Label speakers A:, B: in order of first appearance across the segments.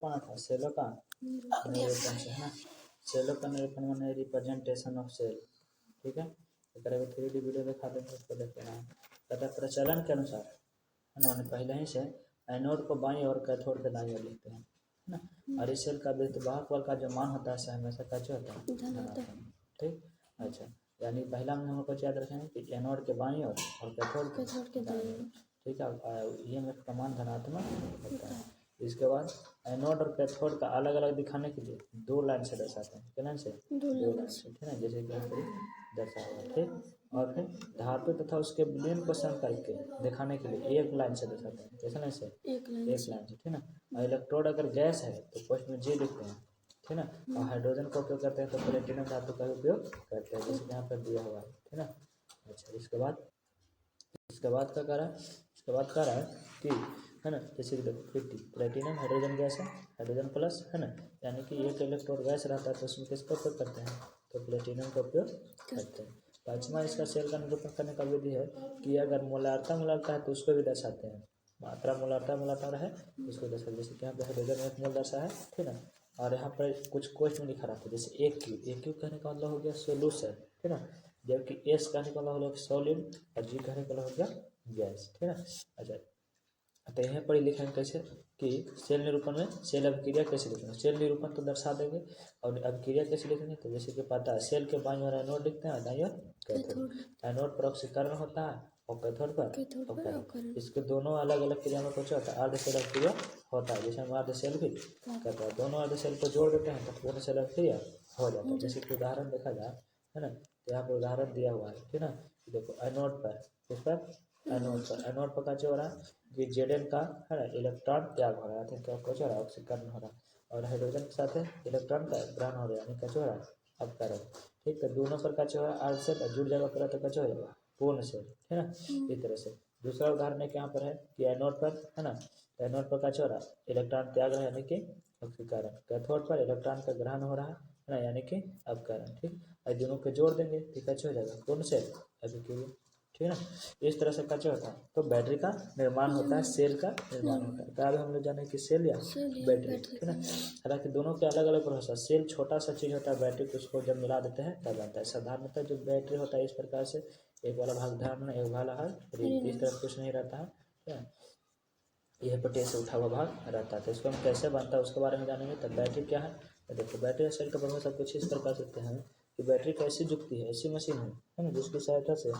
A: कौन था सेलों का निरूपण से है ना। सेलों का निरूपण माने रिप्रेजेंटेशन ऑफ सेल। ठीक है, एक 3D वीडियो दिखा देंगे, उसको देख लेना। तथा प्रचलन के अनुसार है ना, पहले ही से एनोड को बाईं ओर कैथोड के दाईं ओर लिखते हैं है ना। और इस सेल का विद्युत बल का जो मान होता है हमेशा कैसे होता है धनात्मक। ठीक, अच्छा, यानी पहला हम लोग को याद रखेंगे कि एनोड के बाईं ओर और कैथोड के दाईं ओर। ठीक है, ईएमएफ का मान धनात्मक होता है। इसके बाद एनोड और कैथोड का अलग अलग दिखाने के लिए दो लाइन से दर्शाते हैं। कितना से? दो लाइन से। ठीक है, जैसे कि दर्शा हुआ। ठीक, और फिर धातु तथा उसके विलयन को सम करके दिखाने के लिए एक लाइन से दर्शाते हैं। कैसे लाइन से? एक लाइन से। ठीक है ना। और इलेक्ट्रोड अगर गैस है तो पोस्ट में जी लिखते हैं। ठीक है ना। और हाइड्रोजन का उपयोग करते हैं तो प्लेटिनम धातु का उपयोग करते हैं, जैसे यहाँ पर दिया हुआ है। ठीक है ना। अच्छा, इसके बाद क्या कह रहा है? इसके बाद कह रहा है कि है ना, जैसे देखो 50 प्लेटिनम हाइड्रोजन गैस है, हाइड्रोजन प्लस है ना, यानी कि एक इलेक्ट्रोड गैस रहता है तो उसमें किसका उपयोग करते हैं? तो प्लेटिनम का उपयोग करते हैं। पाँचवा इसका सेल का निरूपण करने का विधि है कि अगर मोलारता है तो उसको भी दर्शाते हैं। मात्रा मोलारता है उसको दर्शाते हैं। जैसे कि यहाँ पे हाइड्रोजन 1 मोल दर्शा है। ठीक है, और यहाँ पर कुछ क्वेश्चन में लिखा रहता है, जैसे एक क्यूब कहने का मतलब हो गया सोल्यूशन। ठीक है ना, जबकि एस कहने का मतलब हो गया सॉलिड और जी कहने का मतलब हो गया गैस। ठीक है ना। अच्छा, तो यहाँ पर लिखेंगे कैसे कि सेल निरूपण में सेल अभिक्रिया कैसे लिखेंगे। सेल निरूपण तो दर्शा देंगे और अभिक्रिया कैसे लिखेंगे, तो जैसे कि पता है सेल के बाईं ओर एनोड लिखते हैं, दाईं ओर कैथोड। एनोड पर ऑक्सीकरण होता है और कैथोड पर अपकरण। इसके दोनों अलग अलग क्रिया में कुछ होता है, अर्ध सेल अभिक्रिया होता है, जैसे हम अर्ध सेल भी करते हैं। दोनों अर्ध सेल को जोड़ देते हैं तो पूर्ण सेल अभिक्रिया हो जाता है। जैसे कि उदाहरण देखा जाए है ना, तो यहाँ पर उदाहरण दिया हुआ है। ठीक है ना, देखो एनोड पर, किस पर? एनोड पर क्या हो रहा है कि जेडन का है ना इलेक्ट्रॉन त्याग हो रहा है, क्या कुछ हो रहा है? ऑक्सीकरण हो रहा है। और हाइड्रोजन के साथ इलेक्ट्रॉन का ग्रहण हो रहा है, यानी क्या हो रहा है? अपकरण। ठीक है, दोनों पर क्या हो रहा है? अर्ध सेल जुड़ जाएगा पूरा तो क्या हो जाएगा? पूर्ण सेल। है ना, इस तरह से। दूसरा उदाहरण एक यहाँ पर है कि एनोड पर है ना, एनोड पर क्या हो रहा है? इलेक्ट्रॉन त्याग रहा है यानी कि ऑक्सीकरण। कैथोड पर इलेक्ट्रॉन का ग्रहण हो रहा है ना, यानी कि अपकरण। ठीक, और दोनों को जोड़ देंगे तो क्या हो जाएगा? पूर्ण सेल अभिक्रिया। ठीक है ना, इस तरह से क्या होता है? तो बैटरी का निर्माण होता है, सेल का निर्माण होता है। तो अभी हम लोग जाने कि सेल या बैटरी। ठीक है ना, हालांकि दोनों के अलग अलग प्रोसेस। सेल छोटा सा चीज होता है, बैटरी को उसको जब मिला देते हैं तब बनता है। साधारणतः जो बैटरी होता है इस प्रकार से एक वाला भाग धन एक वाला है, इस तरह कुछ नहीं रहता है। ठीक है, यह पट्टी से उठा हुआ भाग रहता है। तो इसको हम कैसे बनता है उसके बारे में जानेंगे। तो बैटरी क्या है? तो देखो बैटरी सेल का प्रमुख सब कुछ इस प्रकार से हैं कि बैटरी एक ऐसी जुक्ति है, ऐसी मशीन है ना, जिसकी सहायता से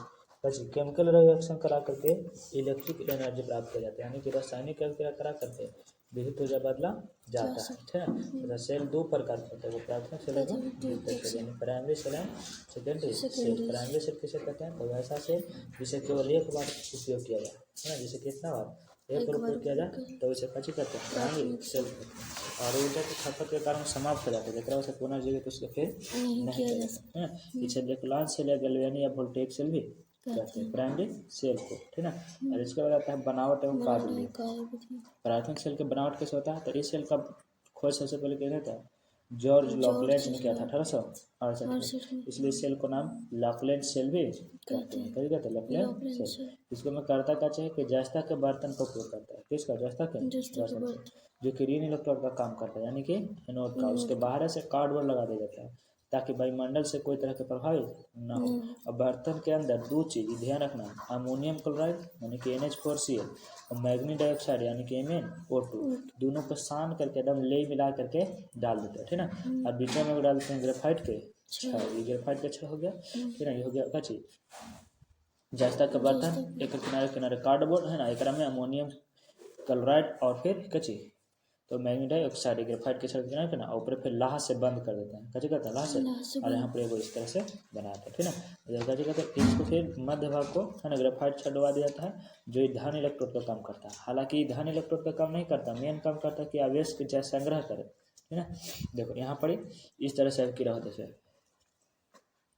A: केमिकल रिएक्शन करा करके इलेक्ट्रिक एनर्जी प्राप्त किया जाता है, यानी कि रासायनिक क्रिया करा करके विद्युत ऊर्जा बदला जाता है। ठीक है ना। सेल दो प्रकार के होते हैं, वो प्राथमिक सेल है द्वितीयक सेल, यानी प्राइमरी सेल है सेकेंडरी सेल। प्राइमरी सेल किसे कहते हैं? तो वैसा सेल जिसे केवल एक बार उपयोग किया जाए, है ना, जिसे कितना बार एक बार उपयोग किया जाए तो इसे क्या कहते हैं? प्राइमरी सेल कहते हैं। और ऊर्जा की खपत के कारण समाप्त हो जाते हैं, जरा उसे पुनर्जीवित उसके फिर नहीं किया जा सकता है। इसे विकलांग सेल या गैल्वेनिक या वोल्टेइक सेल भी कहते हैं, प्राइमरी सेल को। ठीक है ना। और इसके बाद आता है बनावट एवं कार्य। प्राथमिक सेल की बनावट कैसे होता है? तो इस सेल का खोज सबसे पहले क्या था? जॉर्ज लॉकलेंज ने किया था 1868 में। इसलिए इस सेल को नाम लॉकलेंज सेल भी कहते हैं। क्या कहते हैं? लॉकलेंज सेल। इसको में करता क्या चाहिए कि जस्ता के बर्तन का उपयोग करता है। किसका? जस्ता के बर्तन, जो कि ऋण इलेक्ट्रोड का काम करता है, यानी कि एनोड का। उसके बाहर से कार्डबोर्ड लगा दिया जाता है ताकि वायुमंडल से कोई तरह के प्रभावित न हो। और बर्तन के अंदर दो चीज ध्यान रखना, अमोनियम क्लोराइड यानी कि NH4Cl और मैग्नीशियम डाइऑक्साइड यानी कि MnO2, दोनों को सान करके एकदम ले मिला करके डाल देते हैं। ठीक है ना। और बीच में डालते हैं ग्रेफाइट के छड़। ये ग्रेफाइट का छड़ हो गया। ठीक है ना, ये हो गया क्या चीज? जस्ता का बर्तन, एक किनारे किनारे कार्डबोर्ड है ना, एक में अमोनियम क्लोराइड और फिर कच्ची तो मैग्नीशियम डाइऑक्साइड ग्रेफाइट के छड़ के ना ऊपर फिर लाह से बंद कर देते हैं। कैसे करते हैं? लाह से। और यहाँ पर एगो इस तरह से बनाते हैं। ठीक है ना, कैसे करते हैं? इसको फिर मध्य भाग को है ना ग्रेफाइट छड़वा दिया जाता है, जो धन इलेक्ट्रोड का काम करता है। हालांकि धन इलेक्ट्रोड का काम नहीं करता, मेन काम करता है कि आवेश के संग्रह करे। ठीक है ना, देखो यहाँ पर इस तरह से क्रिया होता है।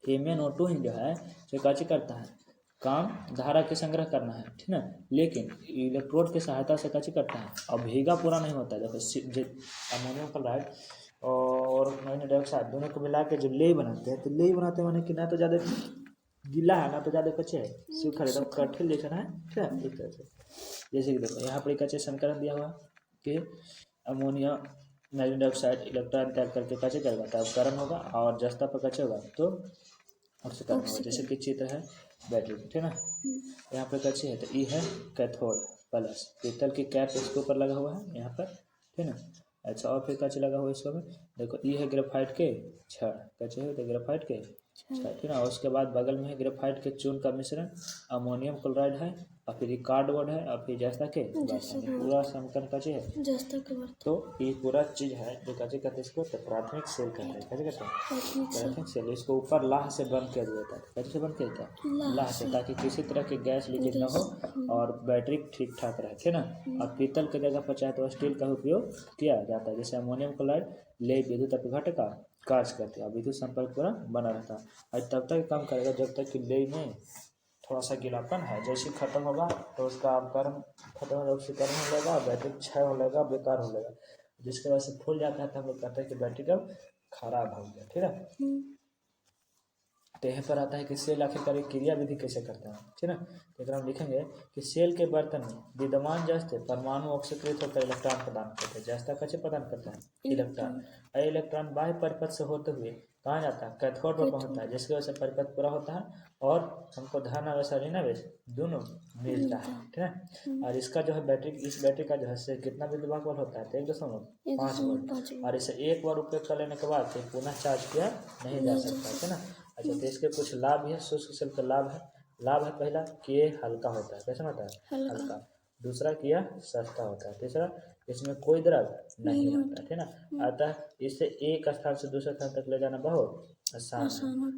A: MnO2 ही जो है जो काची करता है काम धारा के संग्रह करना है। ठीक है, लेकिन इलेक्ट्रोड की सहायता से कैसे करता है? अब भीगा पूरा नहीं होता है। देखो अमोनियम क्लोराइड और मैग्नीशियम डाइऑक्साइड दोनों को मिला के जब लेई बनाते हैं तो लेई बनाते हैं माने कि ना तो ज़्यादा गीला है ना तो ज़्यादा कच्चे है, सूखा एकदम कठिन लेखन है। ठीक है, इस तरह से। जैसे कि देखो यहाँ पर कच्चे संकरण दिया हुआ कि अमोनिया नाइट्रोजन डाइऑक्साइड इलेक्ट्रॉन त्याग करके कैसे करेगा, तब गर्म होगा और जस्ता पर कैसे होगा तो ऑक्सीकरण होगा। जैसे कि चित्र है बैटरी, ठीक है ना। यहाँ पर कैसे है तो ई है कैथोड प्लस, पीतल की कैप इसके ऊपर लगा हुआ है यहाँ पर, ठीक है ना। अच्छा और फिर कैसे लगा हुआ है इसको में, देखो ई है ग्रेफाइट के छड़, कैसे है तो ग्रेफाइट के छड़, ठीक है ना। और उसके बाद बगल में है ग्रेफाइट के चून का मिश्रण, अमोनियम क्लोराइड है, और फिर ये कार्डबोर्ड है, और फिर जस्ता के बर्तन, पूरा समीकरण कैसे है
B: जस्ता के बर्तन।
A: तो ये पूरा चीज है जो कैसे कहते हैं इसको तो प्राथमिक सेल कहते हैं, कैसे कहते हैं प्राथमिक सेल। इसको ऊपर लाह से बंद कर दिया था, कैसे से बंद किया था लाह से, ताकि किसी तरह की गैस लीकेज ना हो और बैटरी ठीक ठाक रहे, ठीक है ना। और पीतल की जगह पर चाहे तो स्टील का उपयोग किया जाता है, जैसे अमोनियम क्लोराइड ले विद्युत अपघट का कार्य करते हैं, विद्युत संपर्क पूरा बना रहता है और तब तक काम करेगा जब तक कि ले में थोड़ा सा गीलापन है। जैसे खत्म होगा तो उसका गर्म खत्म होगा, उससे गर्म हो जाएगा, बैटरी क्षय हो जाएगा, बेकार हो जाएगा, जिसकी वजह से फूल जाता है। तो हम लोग कहते हैं कि बैटरी कब खराब हो गया, ठीक है। तो यहाँ पर आता है कि सेल आखिरकार क्रिया विधि कैसे करता है, ठीक है ना। तो हम लिखेंगे कि सेल के बर्तन में विद्यमान जस्ते परमाणु ऑक्सीकृत होकर इलेक्ट्रॉन प्रदान करते हैं। जस्ता कैसे प्रदान करता है इलेक्ट्रॉन, और इलेक्ट्रॉन बाह्य परिपथ से होते हुए कहाँ जाता है कैथोड पर पहुंचता है, जिसकी वजह से परिपथ पूरा होता है और हमको धन आवेश और ऋण आवेश दोनों मिलता है, ठीक है। और इसका जो है बैटरी, इस बैटरी का जो है कितना विद्युत बल होता है तो 1.5 वोल्ट, और इसे एक बार उपयोग कर लेने के बाद फिर पुनः चार्ज किया नहीं जा सकता, ठीक है ना। अच्छा तो इसके कुछ लाभ भी है, शुष्क सेल का लाभ है पहला कि ये हल्का होता है, कैसा होता है हल्का। दूसरा कि यह सस्ता होता है। तीसरा इसमें कोई द्रव नहीं होता है, ठीक है ना। अतः इसे एक स्थान से दूसरे स्थान तक ले जाना बहुत आसान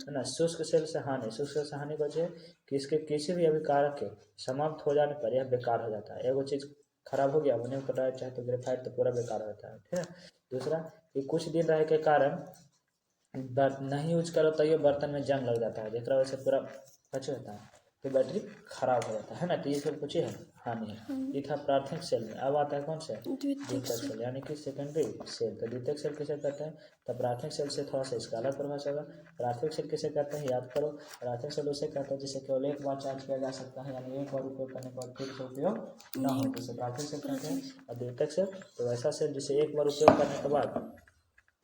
A: है ना। शुष्क सेल से हानि, शुष्क सेल से हानि बचे कि इसके किसी भी अभिकारक के समाप्त हो जाने पर यह बेकार हो जाता है। एगो चीज खराब हो गया, अमोनियम क्लोराइड चाहे तो ग्रेफाइट, तो पूरा बेकार होता है, ठीक है। दूसरा कि कुछ दिन रहे के कारण नहीं यूज करो तो ये बर्तन में जंग लग जाता है, जिसकी वजह से पूरा कच्चा होता है तो बैटरी खराब हो जाता है ना। तो ये सब कुछ है हानि है। ये था प्राथमिक सेल में। अब आता है कौन से द्वितीयक सेल, यानी कि सेकेंडरी सेल। तो द्वितीयक सेल किसे कहते हैं, तो प्राथमिक सेल से थोड़ा सा इसका अलग परिभाषा होगा। प्राथमिक सेल किसे कहते हैं याद करो, प्राथमिक सेल उसे कहते हैं जिसे केवल एक बार चार्ज किया जा सकता है, यानी एक बार उपयोग करने के बाद फिर से उपयोग न हो, तो प्राथमिक सेल कहते हैं। और द्वितीयक सेल तो ऐसा सेल जिसे एक बार उपयोग करने के बाद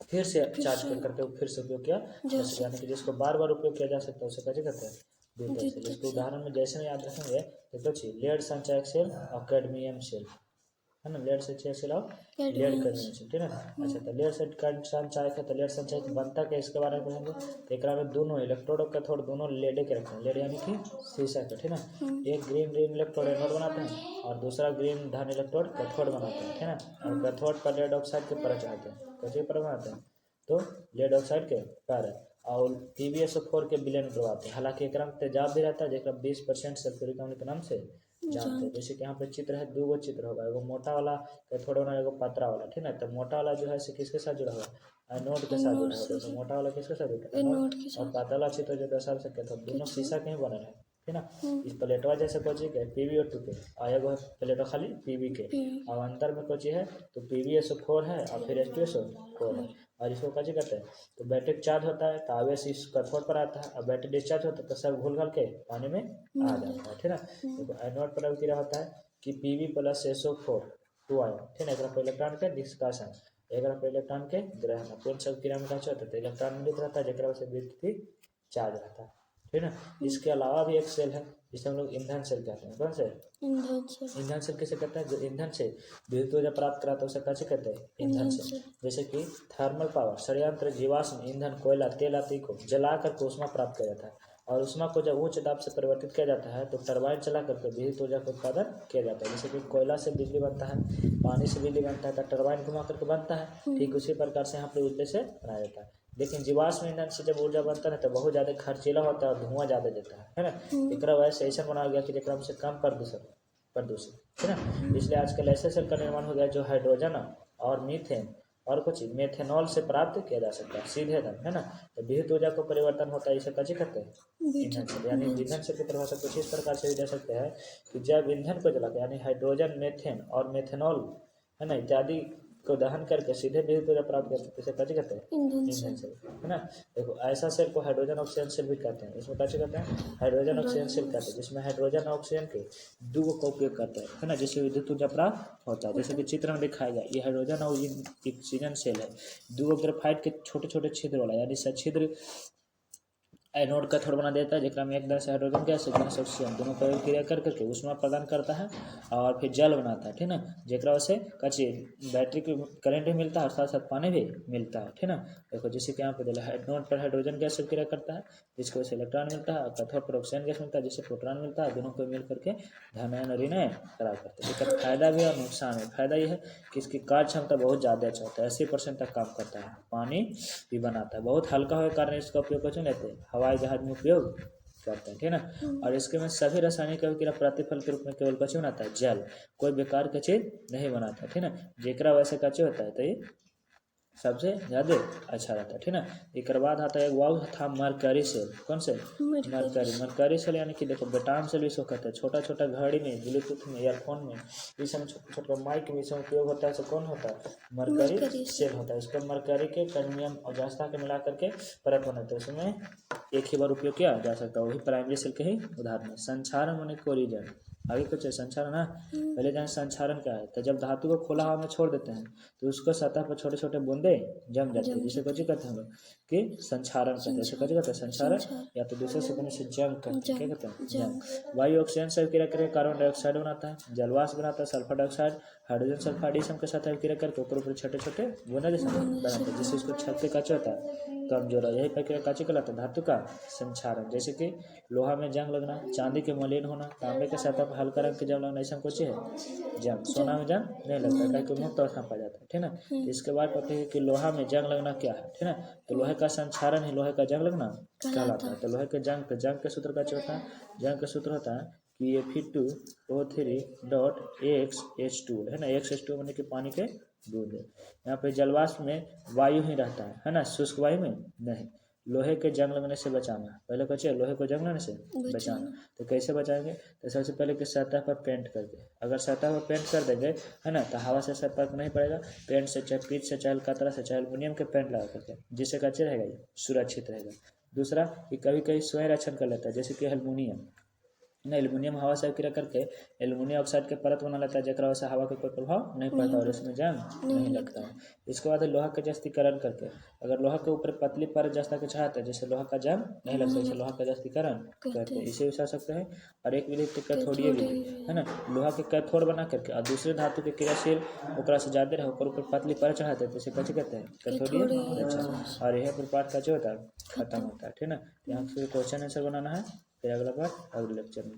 A: फिर से चार्ज करके फिर से उपयोग किया जा सकता है, यानी कि जिसको बार बार उपयोग किया जा सकता है उसे कैसे कहते हैं द्वितीयक सेल। इसको उदाहरण में जैसे में याद रखेंगे तो कुछ लेड संचायक सेल और कैडमियम सेल, है ना। लेड संचायक सेल और लेड कैडमियम सेल, ठीक है ना। अच्छा तो लेड संचायक है तो लेड संचायक बनता क्या इसके बारे में पढ़ेंगे। तो एक में दोनों इलेक्ट्रोड और कैथोड दोनों लेडे के रखते हैं, लेड यानी कि शीशा का, ठीक है ना। एक ग्रीन इलेक्ट्रोड एनोड बनाते हैं और दूसरा ग्रीन धन इलेक्ट्रोड कैथोड बनाते हैं, ठीक है ना। और कैथोड पर लेड ऑक्साइड के परत चढ़ाते हैं, कैसे पर बनाते हैं तो लेड ऑक्साइड के पर और PbSO4 के विलयन करवाते हैं। हालांकि एक तेजाब भी रहता है जिसका 20% सल्फ्यूरिक अम्ल के नाम से जानते हैं। जैसे कि यहाँ पे चित्र है, दो चित्र होगा, एगो मोटा वाला कैथोड वाला, एगो पतला वाला, ठीक है ना। तो मोटा वाला जो है किसके साथ जुड़ा हुआ है एनोड के साथ जुड़ा हुआ है। तो मोटा वाला किसके साथ जुड़ा है एनोड, और पतला चित्र जो दशा से कैथोड, दोनों शीशा के ही बने हैं, ठीक है ना। इस प्लेटवा जैसे कोची के PbO2 के और एगो है प्लेटवा खाली Pb के, और अंतर में कोची है तो PbSO4 है और फिर H2SO4 है। और इसको कैसे करते हैं तो बैटरी चार्ज होता है तो आवेश इस कैथोड पर आता है, और बैटरी डिस्चार्ज होता है तो सब घुल घल के पानी में आ जाता है, ठीक है। तो एनोड पर अभिक्रिया होता है कि Pb प्लस SO4 2 आयन, ठीक है। एक पर इलेक्ट्रॉन के निष्कासन, एक पर इलेक्ट्रॉन के ग्रहण, पूर्ण सब क्रिया में कैसे होता है तो इलेक्ट्रॉन मिलित रहता है जिसकी वजह से विद्युत चार्ज रहता है, ठीक है ना। इसके अलावा भी एक सेल है जिसे हम लोग ईंधन सेल कहते हैं। कौन से ईंधन सेल किसे कहते हैं, जो ईंधन से विद्युत ऊर्जा प्राप्त कराता है उसे कैसे कहते हैं ईंधन सेल। जैसे कि थर्मल पावर, षड्यंत्र जीवाश्म ईंधन कोयला तेल आदि को जलाकर ऊष्मा प्राप्त किया जाता है, और ऊष्मा को जब उच्च दाब से परिवर्तित किया जाता है तो टरबाइन चला करके विद्युत ऊर्जा का उत्पादन किया जाता है। जैसे कि कोयला से बिजली बनता है, पानी से बिजली बनता है, तो टरबाइन घुमा करके बनता है, ठीक उसी प्रकार से यहाँ पर उद्देश्य से बनाया जाता है। लेकिन जीवाश्म ईंधन से जब ऊर्जा बनता है तो बहुत ज़्यादा खर्चीला होता है और धुआं ज़्यादा देता है ना। एक वजह से ऐसा बनाया गया कि जरा से कम प्रदूषण, है ना। इसलिए आजकल ऐसे सेल का निर्माण हो गया जो हाइड्रोजन और मीथेन और कुछ मेथेनॉल से प्राप्त किया जा सकता है सीधे दम, है ना। तो विद्युत ऊर्जा को परिवर्तन होता है, इसे कैसे करते हैं ईंधन से। यानी ईंधन से की परिभाषा कुछ इस प्रकार से भी दे सकते हैं कि जब ईंधन को जलाते यानी हाइड्रोजन, मेथेन और मेथेनॉल, है ना, इत्यादि को दहन करके सीधे विद्युत ऊर्जा प्राप्त करते हैं, इसे कैसे कहते हैं? ईंधन सेल, है ना। देखो ऐसा सेल को हाइड्रोजन ऑक्सीजन सेल भी कहते हैं। इसमें कैसे कहते हैं? हाइड्रोजन ऑक्सीजन सेल कहते हैं, जिसमें हाइड्रोजन ऑक्सीजन के दो का उपयोग करते हैं, ना, जिससे विद्युत ऊर्जा प्राप्त होता है। जैसे कि चित्र में दिखाया गया, ये हाइड्रोजन और ऑक्सीजन सेल है। दो ग्रेफाइट के छोटे छोटे छिद्र वाला, यानी सच्छिद्र एनोड कैथोड बना देता है, जिसमें में एक तरह से हाइड्रोजन गैस, एक तरह से ऑक्सीजन, दोनों का क्रिया कर करके ऊष्मा प्रदान करता है और फिर जल बनाता है, ठीक ना। जेकरा से कच्चे बैटरी की करंट भी मिलता है और साथ साथ पानी भी मिलता है, ठीक ना। देखो जैसे कि यहाँ पे एनोड पर हाइड्रोजन गैस क्रिया करता है, जिसकी वजह से इलेक्ट्रॉन मिलता है, और कैथोड पर ऑक्सीजन गैस मिलता है, जिससे प्रोटॉन मिलता है। दोनों को मिल करके धनायन और ऋणायन खराब करते हैं। इसका फायदा भी और नुकसान भी। फायदा ये है कि इसकी कार्य क्षमता बहुत ज़्यादा अच्छा होता है, 80% तक काम करता है, पानी भी बनाता है, बहुत हल्का होने के कारण इसका उपयोग कैसे लेते हैं? हवाई जहाज में उपयोग करते हैं, ठीक ना। और इसके में सभी रासायनिक अभिक्रिया प्रतिफल के रूप में केवल कच्चे बनाता है, जल, कोई बेकार का चीज नहीं बनाता, ठीक ना। जेकरा वैसे कच्चे होता है तो ये सबसे ज़्यादा अच्छा रहता है, ठीक ना। एक बाद आता है वाउ था मरकरी सेल। कौन से? मरकरी सेल, यानी कि देखो बेटाम सेल भी इसको कहते हैं। छोटा छोटा घड़ी में, ब्लूटूथ में, ईयरफोन में, इस समय छोटा छोटा माइक में इसमें उपयोग होता है। तो कौन होता है? मरकरी सेल होता है। इसको मरकरी के कैडमियम और जस्ता के मिला करके परत बनाते हैं, उसमें एक ही बार उपयोग किया जा सकता है। वही प्राइमरी सेल के ही उदाहरण है। संक्षारण माने कोरिजन, आगे कुछ है संक्षारण ना। पहले जान संक्षारण क्या है? तो जब धातु को खुला हवा में छोड़ देते हैं तो उसको सतह पर छोटे छोटे बूंदे जम जाते हैं, जिसे कैसे कहते हैं हम लोग कि संक्षारण कहते हैं। इसे कैसे कहते हैं? संक्षारण, या तो दूसरे शब्द से जंग कहते हैं। क्या कहते हैं? जंग। वायु ऑक्सीजन से क्रिया करके कार्बन डाइऑक्साइड बनाता है, जलवाष्प बनाता है, सल्फर डाइऑक्साइड, हाइड्रोजन सल्फाइड, इस के साथ क्रिया करके ऊपर छोटे छोटे बूंदे जैसे बनाते हैं, जिससे उसको छत के कच्चा होता है, कमजोर है। यही प्रक्रिया काची कहलाता है? धातु का संक्षारण। जैसे कि लोहा में जंग लगना, चांदी के मलिन होना, तांबे के सतह पर हल्का रंग के जंग लगना, ऐसा कुछ है जंग। सोना में जंग नहीं लगता, क्या कि मुक्त अवस्था पाया जाता है, ठीक ना। इसके बाद कहते हैं कि लोहा में जंग लगना क्या है, ठीक ना। तो लोहे का संक्षारण ही लोहे का जंग लगना कहलाता है। तो लोहे के जंग, तो जंग के सूत्र का होता है? जंग का सूत्र होता है कि Fe2O3.X H2, है ना। XH2 माने कि पानी के बूंद है। यहाँ पे जलवाष्प में वायु ही रहता है ना, शुष्क वायु में नहीं। लोहे के जंग लगने से बचाना, पहले कहे लोहे को जंग लगने से बचाना। तो कैसे बचाएंगे? तो सबसे पहले कि सतह पर पेंट करके, अगर सतह पर पेंट कर देंगे, है ना, तो हवा से संपर्क नहीं पड़ेगा। पेंट से चाहे पीच से, चाहे कतरा से, चाहे एल्युमिनियम के पेंट लगा करके, जिससे कच्चे रहेगा, ये सुरक्षित रहेगा। दूसरा कि कभी कभी स्वयं रक्षण कर लेता है, जैसे कि एल्युमिनियम ना, एल्युमिनियम हवा से क्रिया करके एल्युमिनियम ऑक्साइड के परत बना लेता है, जकरा वैसे हवा का कोई प्रभाव नहीं पड़ता और इसमें जंग नहीं लगता है। इसके बाद लोहा का जस्तीकरण करके, अगर लोहा के ऊपर पतली परत जस्ता के चाहते हैं, जैसे लोहा का जंग नहीं लगता, इसे लोहा का जस्तीकरण करते हैं, इसे उछा सकते हैं। और एक विधि कैथोडीय विधि, है ना। लोहा के कैथोड बना करके और दूसरे धातु के क्रियाशील ओकरा से ज्यादा रहे, ऊपर पतली परत चढ़ाते हैं, तो इसे कैसे कहते हैं? कैथोडीय। अच्छा, और यह पर पाठ का जो होता है खत्म होता है, ठीक ना। यहाँ से क्वेश्चन आंसर बनाना है, फिर अगला बार अगले लेक्चर में।